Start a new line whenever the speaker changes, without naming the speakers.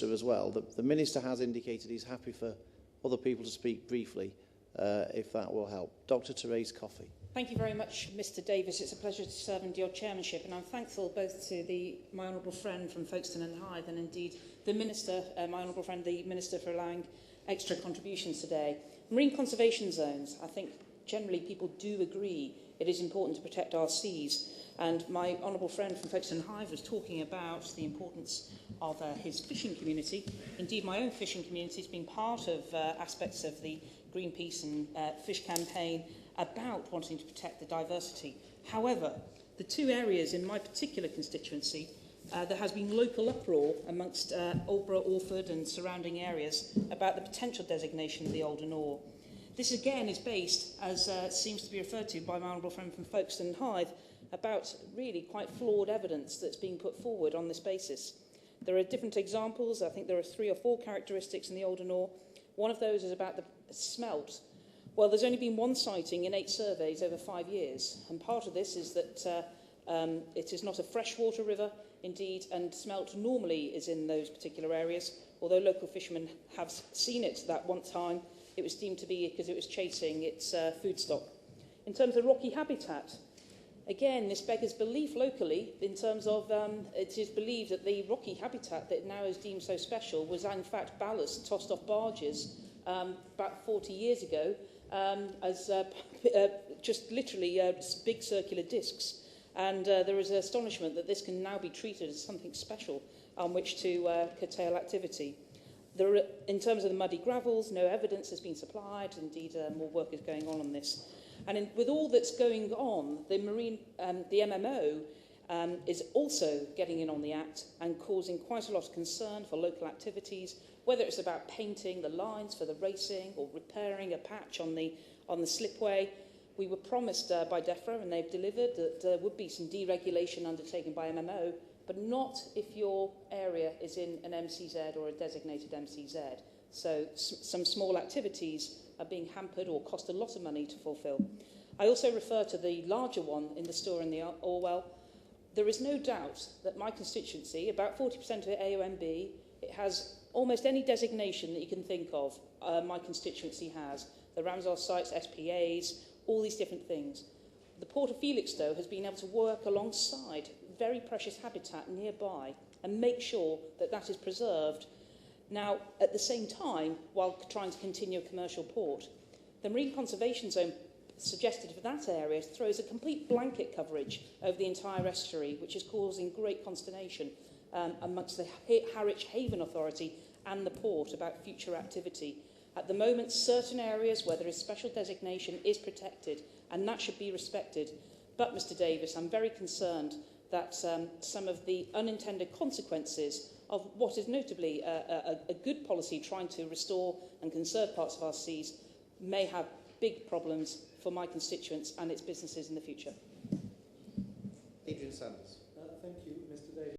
as well. The Minister has indicated he's happy for other people to speak briefly, if that will help. Dr. Therese Coffey.
Thank you very much, Mr Davis. It's a pleasure to serve under your chairmanship, and I'm thankful both to my honourable friend from Folkestone and Hythe and indeed the Minister, my honourable friend, the Minister, for allowing extra contributions today. Marine conservation zones, I think generally people do agree it is important to protect our seas, and my honourable friend from Folkestone and Hythe was talking about the importance of his fishing community. Indeed, my own fishing community has been part of aspects of the Greenpeace and fish campaign about wanting to protect the diversity. However, the two areas in my particular constituency, there has been local uproar amongst Aldborough, Orford and surrounding areas about the potential designation of the Alder Nore. This again is based, as seems to be referred to by my honourable friend from Folkestone and Hythe, about really quite flawed evidence that's being put forward on this basis. There are different examples. I think there are 3 or 4 characteristics in the Alder Nore. One of those is about the smelt. Well, there's only been one sighting in 8 surveys over 5 years, and part of this is that it is not a freshwater river, indeed, and smelt normally is in those particular areas. Although local fishermen have seen it that one time, it was deemed to be because it was chasing its food stock. In terms of rocky habitat, again, this beggars belief locally in terms of it is believed that the rocky habitat that now is deemed so special was in fact ballast tossed off barges about 40 years ago as just literally big circular discs. And there is astonishment that this can now be treated as something special on which to curtail activity. In terms of the muddy gravels, no evidence has been supplied. Indeed, more work is going on this. And with all that's going on, the MMO is also getting in on the act and causing quite a lot of concern for local activities, whether it's about painting the lines for the racing or repairing a patch on the slipway. We were promised by DEFRA, and they've delivered, that there would be some deregulation undertaken by MMO, but not if your area is in an MCZ or a designated MCZ. So some small activities are being hampered or cost a lot of money to fulfil. I also refer to the larger one in the Stour and the Orwell. There is no doubt that my constituency, about 40% of it AOMB, it has almost any designation that you can think of, my constituency has. The Ramsar sites, SPAs, all these different things. The Port of Felixstowe has been able to work alongside very precious habitat nearby and make sure that that is preserved. Now, at the same time, while trying to continue a commercial port, the Marine Conservation Zone suggested for that area throws a complete blanket coverage over the entire estuary, which is causing great consternation amongst the Harwich Haven Authority and the port about future activity. At the moment, certain areas where there is special designation is protected, and that should be respected. But, Mr Davis, I'm very concerned that some of the unintended consequences of what is notably a good policy trying to restore and conserve parts of our seas may have big problems for my constituents and its businesses in the future.
Adrian Sanders.
Thank you, Mr Davis.